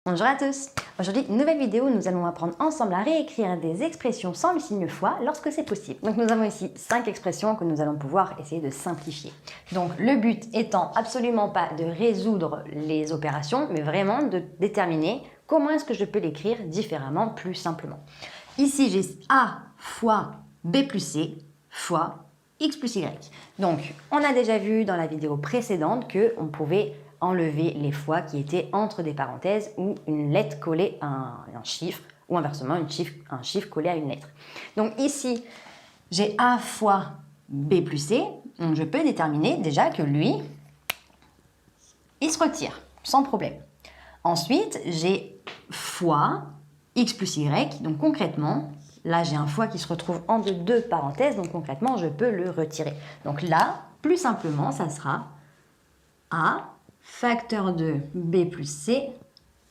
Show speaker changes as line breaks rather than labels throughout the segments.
Bonjour à tous. Aujourd'hui, nouvelle vidéo, nous allons apprendre ensemble à réécrire des expressions sans le signe fois lorsque c'est possible. Donc nous avons ici 5 expressions que nous allons pouvoir essayer de simplifier. Donc le but étant absolument pas de résoudre les opérations, mais vraiment de déterminer comment est-ce que je peux l'écrire différemment, plus simplement. Ici, j'ai A fois B plus C fois X plus Y. Donc on a déjà vu dans la vidéo précédente qu'on pouvait enlever les fois qui étaient entre des parenthèses ou une lettre collée à un chiffre, ou inversement un chiffre collé à une lettre. Donc ici, j'ai A fois B plus C, donc je peux déterminer déjà que lui, il se retire, sans problème. Ensuite, j'ai fois X plus Y, donc concrètement, là j'ai un fois qui se retrouve entre deux parenthèses, donc concrètement, je peux le retirer. Donc là, plus simplement, ça sera A facteur de B plus C,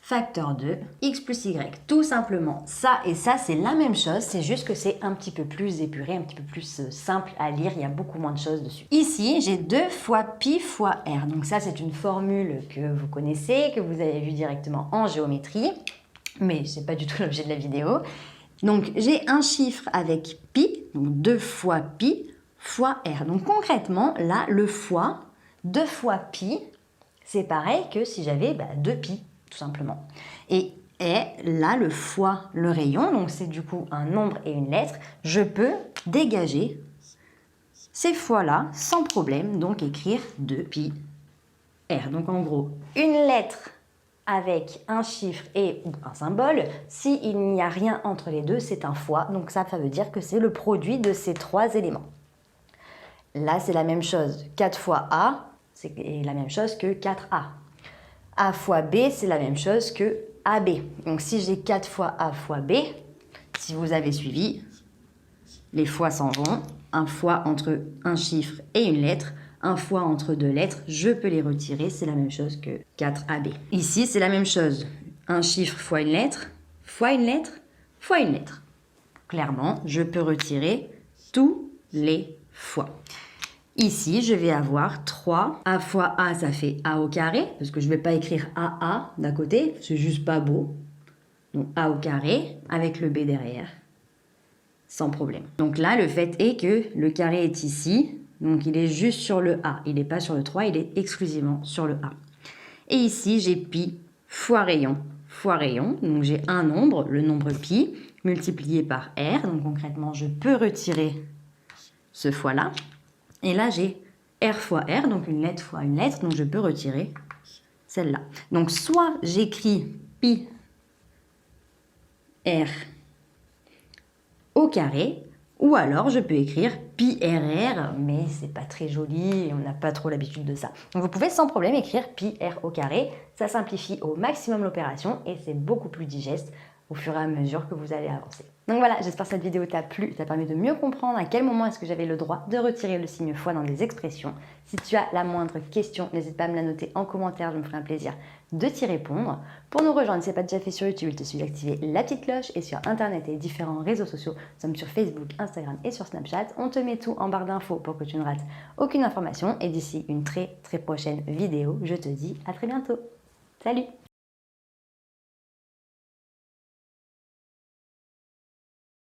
facteur de X plus Y. Tout simplement, ça et ça, c'est la même chose, c'est juste que c'est un petit peu plus épuré, un petit peu plus simple à lire, il y a beaucoup moins de choses dessus. Ici, j'ai 2 fois pi fois r. Donc ça, c'est une formule que vous connaissez, que vous avez vue directement en géométrie, mais ce n'est pas du tout l'objet de la vidéo. Donc, j'ai un chiffre avec pi, donc 2 fois pi fois r. Donc concrètement, là, le fois, 2 fois pi, c'est pareil que si j'avais 2 pi, tout simplement. Et là, le fois le rayon, donc c'est du coup un nombre et une lettre, je peux dégager ces fois-là sans problème, donc écrire 2 pi r. Donc en gros, une lettre avec un chiffre et ou un symbole, s'il n'y a rien entre les deux, c'est un fois, donc ça veut dire que c'est le produit de ces 3 éléments. Là, c'est la même chose, 4 fois A, c'est la même chose que 4A. A fois B, c'est la même chose que AB. Donc si j'ai 4 fois A fois B, si vous avez suivi, les fois s'en vont. Un fois entre un chiffre et une lettre, un fois entre 2 lettres, je peux les retirer, c'est la même chose que 4AB. Ici, c'est la même chose. Un chiffre fois une lettre, fois une lettre, fois une lettre. Clairement, je peux retirer tous les fois. Ici, je vais avoir 3. A fois A, ça fait A au carré, parce que je ne vais pas écrire AA d'un côté, c'est juste pas beau. Donc A au carré, avec le B derrière, sans problème. Donc là, le fait est que le carré est ici, donc il est juste sur le A. Il n'est pas sur le 3, il est exclusivement sur le A. Et ici, j'ai pi fois rayon, donc j'ai un nombre, le nombre pi, multiplié par R. Donc concrètement, je peux retirer ce fois-là. Et là, j'ai R fois R, donc une lettre fois une lettre, donc je peux retirer celle-là. Donc, soit j'écris pi R au carré, ou alors je peux écrire pi RR, mais c'est pas très joli et on n'a pas trop l'habitude de ça. Donc, vous pouvez sans problème écrire pi R au carré, ça simplifie au maximum l'opération et c'est beaucoup plus digeste au fur et à mesure que vous allez avancer. Donc voilà, j'espère que cette vidéo t'a plu, t'a permis de mieux comprendre à quel moment est-ce que j'avais le droit de retirer le signe fois dans des expressions. Si tu as la moindre question, n'hésite pas à me la noter en commentaire, je me ferai un plaisir de t'y répondre. Pour nous rejoindre, si ce n'est pas déjà fait sur YouTube, il te suffit d'activer la petite cloche et sur Internet et différents réseaux sociaux, nous sommes sur Facebook, Instagram et sur Snapchat. On te met tout en barre d'infos pour que tu ne rates aucune information et d'ici une très prochaine vidéo, je te dis à très bientôt. Salut!